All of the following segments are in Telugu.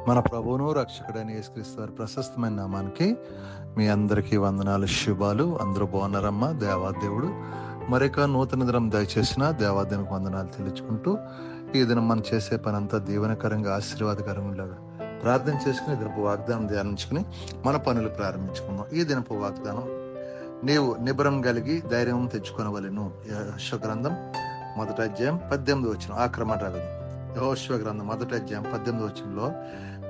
మన ప్రభువును రక్షకుడైన యేసుక్రీస్తు వారి ప్రశస్తమైన నామానికి మీ అందరికీ వందనాలు, శుభాలు. అందరూ బాగున్నారమ్మా? దేవాదేవుడు మరొక నూతన దినం దయచేసిన దేవాదేవునికి వందనాలు తెలుసుకుంటూ, ఈ దినం మనం చేసే పని అంతా దీవెనకరంగా ఆశీర్వాదకరంగా ప్రార్థన చేసుకుని దినపు వాగ్దానం ధ్యానించుకుని మన పనులు ప్రారంభించుకుందాం. ఈ దినపు వాగ్దానం, నీవు నిబరం కలిగి ధైర్యం తెచ్చుకొనవలెను. యెహోషువ గ్రంథం 1వ అధ్యాయం 18వ వచనం. ఆక్రమణ యెహోషువ గ్రంథం 1వ అధ్యాయం 18వ వచనంలో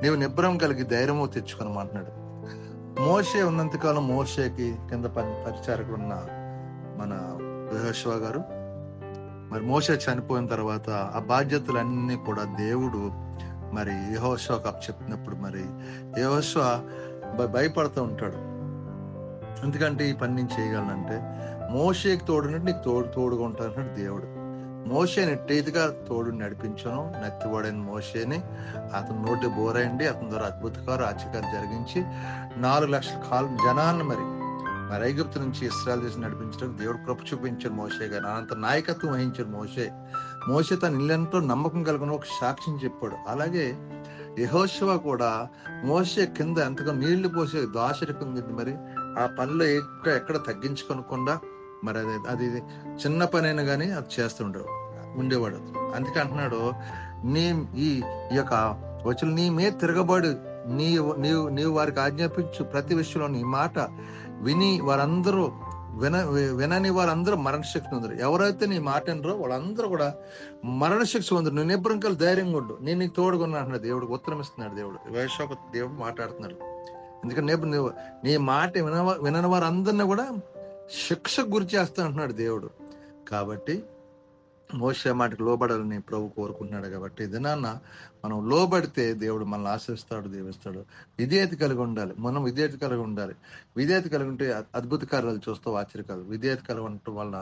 నీవు నిబ్బరం కలిగి ధైర్యము తెచ్చుకొనమంటున్నాడు. మోషే ఉన్నంతకాలం మోషేకి కింద పరిచారకుడు ఉన్న మన యెహోషువ గారు, మరి మోషే చనిపోయిన తర్వాత ఆ బాధ్యతలన్నీ కూడా దేవుడు మరి యెహోషువకు అప్పచెప్పినప్పుడు మరి యెహోషువ భయపడుతూ ఉంటాడు. ఎందుకంటే ఈ పని నేను చేయగలనంటే మోషేకి తోడున్నట్టు నీకు తోడుగా ఉంటాడు దేవుడు. మోషేని ఎట్టయితేగా తోడు నడిపించను. నత్తివాడైన మోషేని అతని నోటి బోరైండి, అతని ద్వారా అద్భుతకారు ఆశ్చర్యాలు జరిగించి 4 లక్షల జనాన్ని మరి ఐగుప్తు నుంచి ఇశ్రాయేలు దేశం నడిపించడానికి దేవుడు కృప చూపించాడు మోషే గారు. అనంత నాయకత్వం వహించాడు మోషే తన ఇల్లంతో నమ్మకం కలిగిన ఒక సాక్ష్యం చెప్పాడు. అలాగే యెహోషువ కూడా మోషే కింద ఎంతగా నీళ్లు పోసే దాశరికం ఉంది. మరి ఆ పనిలో ఎక్కడ తగ్గించుకోనకుండా మరి అది చిన్న పని అయినా కానీ అది ఉండేవాడు. అందుకే అంటున్నాడు, ఈ యొక్క వచనం నీ మీద తిరగబడు, నీవు వారికి ఆజ్ఞాపించు ప్రతి విషయంలో నీ మాట విని వారందరూ వినని వారందరూ మరణశిక్ష ఉందరు. ఎవరైతే నీ మాట వినరో వాళ్ళందరూ కూడా మరణశిక్ష ఉందరు. నువ్వు నిబ్బరం కలిసి ధైర్యంగా ఉండు, నేను నీకు తోడుకున్నా అంటున్నాడు దేవుడికి ఉత్తరం ఇస్తున్నాడు దేవుడు మాట్లాడుతున్నాడు. ఎందుకంటే నీ మాట వినని వారందరినీ కూడా శిక్షకు గురి చేస్తా అంటున్నాడు దేవుడు. కాబట్టి మోషే మాటకు లోబడాలని ప్రభు కోరుకుంటున్నాడు. కాబట్టి ఇదినాన్న మనం లోబడితే దేవుడు మనల్ని ఆశిస్తాడు, దీవిస్తాడు. విధేయత కలిగి ఉండాలి. మనం విధేయత కలిగి ఉండాలి. విధేయత కలిగి ఉంటే అద్భుత కార్యాలు చూస్తావు, ఆశ్చర్యకాలు. విధేయత కలిగి ఉండటం వల్ల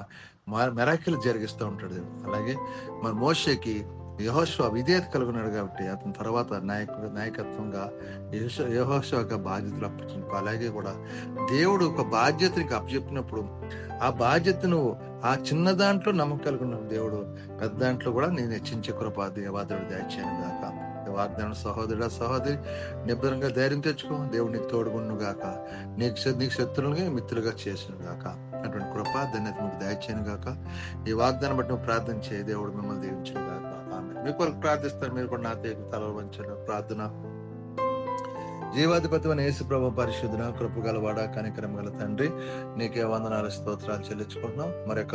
మెరాకిల్ జరిగిస్తూ ఉంటాడు దేవుడు. అలాగే మన మోషేకి యెహోషువ విధేయత కలిగి ఉన్నాడు కాబట్టి అతని తర్వాత నాయకత్వంగా యెహోషువకు బాధ్యతలు అప్పచెప్పు. అలాగే కూడా దేవుడు ఒక బాధ్యతకి అప్పచెప్పినప్పుడు ఆ బాధ్యతను ఆ చిన్న దాంట్లో నమ్మకం కలిగి ఉన్న దేవుడు పెద్ద దాంట్లో కూడా నేను హెచ్చించే కృప దేవాదేవుడు దయచేయను గాక. వాగ్దానం సహోదరి నిబ్బరంగా ధైర్యం తెచ్చుకో, దేవుడు నీకు తోడుగుండు గాక, నీకు శత్రువులుగా మిత్రులుగా చేసిన గాక. అటువంటి కృప ధన్యత మీకు దయచేయను గాక. ఈ వాగ్దానం బట్టి నువ్వు ప్రార్థన చేయి, దేవుడు మిమ్మల్ని దీవించను గాక. ఆమె మీ కొరకు ప్రార్థిస్తారు. మీరు కూడా నా తల వంచడం ప్రార్థన. జీవాధిపతి అని యేసు ప్రభు పరిశుద్ధున కృపగలవాడ కనికరం గల తండ్రి, నీకే వందనాలు స్తోత్రాలు చెల్లించుకుంటున్నాం. మరొక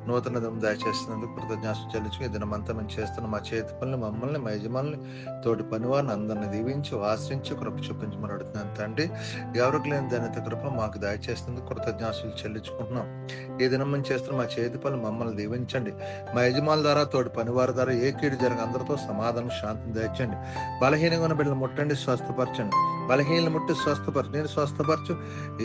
నూతన దినం దయచేస్తున్నందుకు కృతజ్ఞతలు చెల్లించుకుని దినమంతా మేము చేస్తున్న మా చేతి పనులు, మమ్మల్ని, మా యజమానుల్ని, తోటి పనివారిని అందరిని దీవించి ఆశ్రయించి కృప చూపించమని అడుగుతున్నాను తండ్రి. ఎవరికి లేని ధన్యత కృప మాకు దయచేస్తున్నందుకు కృతజ్ఞతలు చెల్లించుకుంటున్నాం. ఈ దినం మేము చేస్తున్న మా చేతి పనులు మమ్మల్ని దీవించండి. మా యజమానుల ద్వారా, తోటి పనివారి ద్వారా ఏ కీడు జరగ అందరితో సమాధానం, శాంతిని దయచండి. బలహీనంగా ఉన్న బిడ్డలు ముట్టండి, స్వస్థపరచండి. బలహీనలు ముట్టి స్వస్థపరచు. నేను స్వస్థపరచు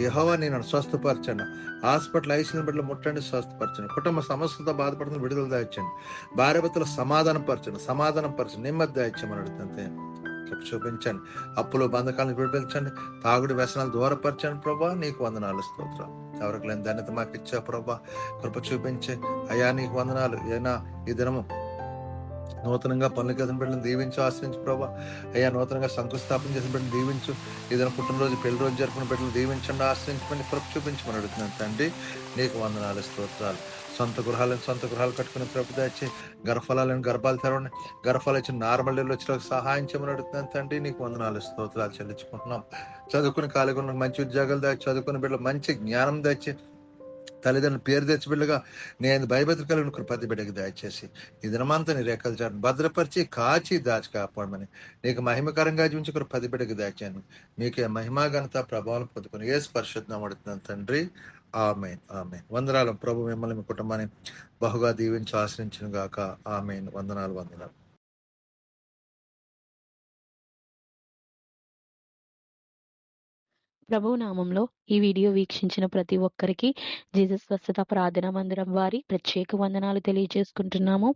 యెహోవా, నేను స్వస్థపరచండి. హాస్పిటల్ ఐసీయూ బిడ్డలు ముట్టండి, స్వస్థపరచండి. కుటుంబ సమస్యలతో బాధపడుతున్న విడుదల దాయించండి. భార్యభర్తలు సమాధానం పరచండి. నెమ్మది దాయించమని అడుగుతుంది. చూపించండి. అప్పులు బంధకాలను విడిపించండి. తాగుడు వ్యసనాలు దూరపరచండి. ప్రభా నీకు వందనాలు స్తోత్రం. ఎవరికి లేని ధన్యత మాకు ఇచ్చా ప్రభా, కృప చూపించే అయ్యా నీకు వందనాలు. ఏనా ఈ దినము నూతనంగా పనులు చేసిన బిడ్డలను దీవించు, ఆశ్రయించు ప్రభా. అయ్యా నూతనంగా శంకుస్థాపన చేసిన బిడ్డలు దీవించు. ఏదైనా పుట్టినరోజు, పెళ్లి రోజు జరుపుకున్న బిడ్డలు దీవించండి, ఆశ్రయించమని కృప చూపించమని అడుగుతున్నాను తండ్రి. నీకు వందనాలు స్తోత్రాలు. సొంత గృహాలు కట్టుకుని కృప దాచి, గర్భాలు తెరవండి. గర్భాలు ఇచ్చిన నార్మల్ డెలివరీ వచ్చి సహాయం చేయమని అడుగుతున్నాను తండ్రి. నీకు వందనాలు స్తోత్రాలు చెల్లించుకుంటున్నాం. చదువుకుని ఖాళీగా ఉన్న మంచి ఉద్యోగాలు దాచి, చదువుకుని బిడ్డలు మంచి జ్ఞానం దాచి, తల్లిదండ్రులు పేరు తెచ్చి బిడ్డగా నేను భయభద్రకలను ప్రతి బిడ్డకి దయచేసి ఈ దినమంతా నీ రేఖలు చాటు భద్రపరిచి కాచి దాచి కాపాడమని నీకు మహిమకరంగా జీవించి ఒక 10 బిడ్డకి దాచాను. మీకే మహిమా ఘనత ప్రభావం పొందుకుని యేసు పరిశుద్ధం అడుగుతున్నాను తండ్రి. ఆమేన్. వందనాలు. ప్రభు మిమ్మల్ని, మీ కుటుంబాన్ని బహుగా దీవించి ఆశ్రయించును గాక. ఆమేన్. వందనాలు. ప్రభువు నామంలో ఈ వీడియో వీక్షించిన ప్రతి ఒక్కరికి జీసస్ స్వస్థత ప్రార్థనా మందిరం వారి ప్రత్యేక వందనాలు తెలియజేసుకుంటున్నాము.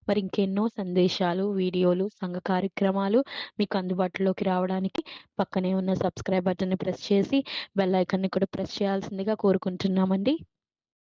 మరి ఇంకెన్నో సందేశాలు, వీడియోలు, సంఘ కార్యక్రమాలు మీకు అందుబాటులోకి రావడానికి పక్కనే ఉన్న సబ్స్క్రైబ్ బటన్ని ప్రెస్ చేసి బెల్ ఐకాన్ని కూడా ప్రెస్ చేయాల్సిందిగా కోరుకుంటున్నామండి.